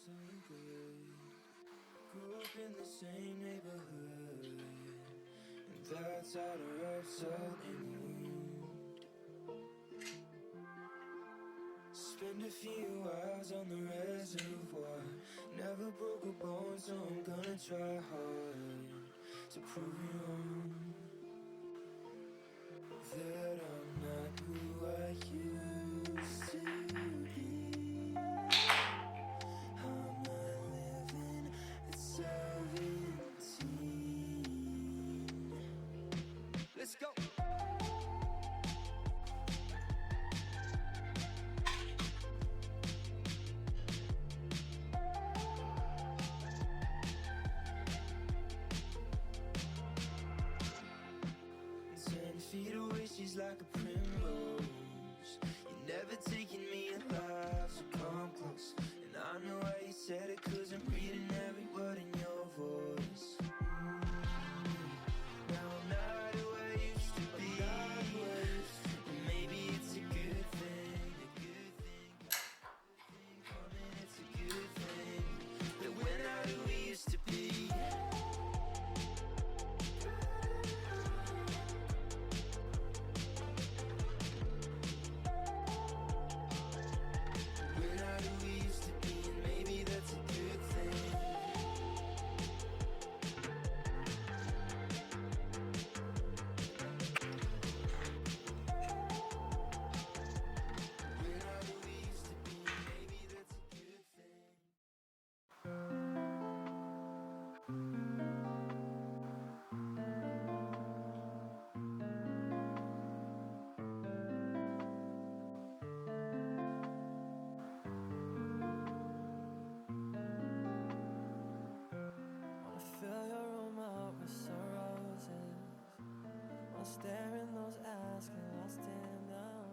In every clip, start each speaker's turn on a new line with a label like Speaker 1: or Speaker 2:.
Speaker 1: so good. Grew up in the same neighborhood, and that's how to rub salt in the wound. Spend a few hours on the reservoir. Never broke a bone, so I'm gonna try hard to prove you wrong. That I'm not who I used to be. I'm not living at 17. Let's go. Feet away, she's like a primrose. You're never taking me alive, so come close. And I know why you said it, 'cause I'm reading every word in your voice. Now I'm not who I used to be. And maybe it's a good thing, coming, it's a good thing that we're not who we used to be. Staring those eyes, can I stand down?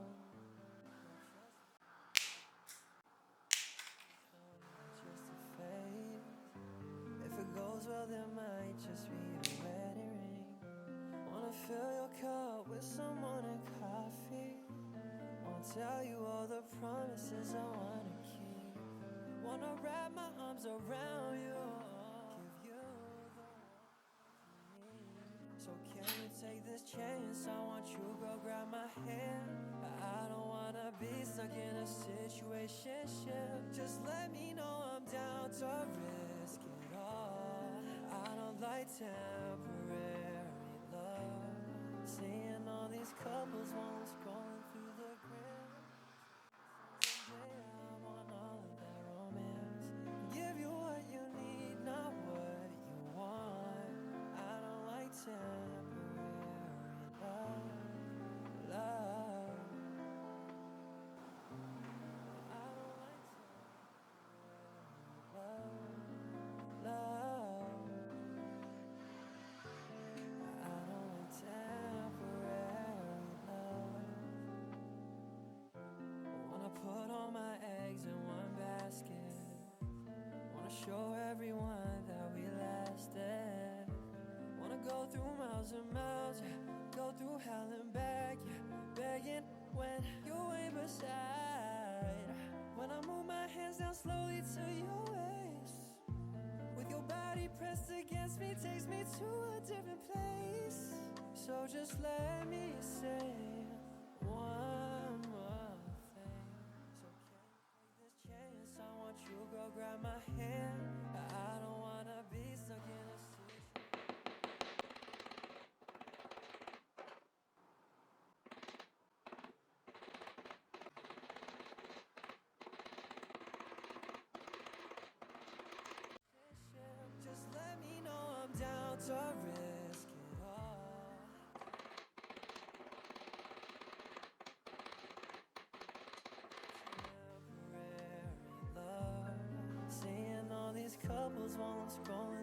Speaker 1: Just a phase. If it goes well, there might just be a wedding ring. Wanna fill your cup with some morning coffee. Wanna tell you all the promises I wanna keep. Wanna wrap my arms around you, give you the so can you take this chance? I want you, girl, grab my hand. I don't wanna be stuck in a situationship. Just let me know I'm down to risk it all. I don't like temporary love. Seeing all these couples while I'm scrolling through the gram. Someday I want all of that romance. Give you what you need, not what you want. I don't like temporary love. I don't like temporary love. I don't like temporary love. Wanna put all my eggs in one basket. Wanna show everyone that we lasted. Wanna go through miles and miles, yeah. Go through hell and back, yeah. Begging when you ain't beside. When I move my hands down slowly to your waist, with your body pressed against me, takes me to a different place. So just let me say one more thing. So can you take this chance? I want you, girl, grab my hand. I don't wanna be stuck in a just let me know I'm down to risk it all. Temporary love. Seeing all these couples while I'm scrolling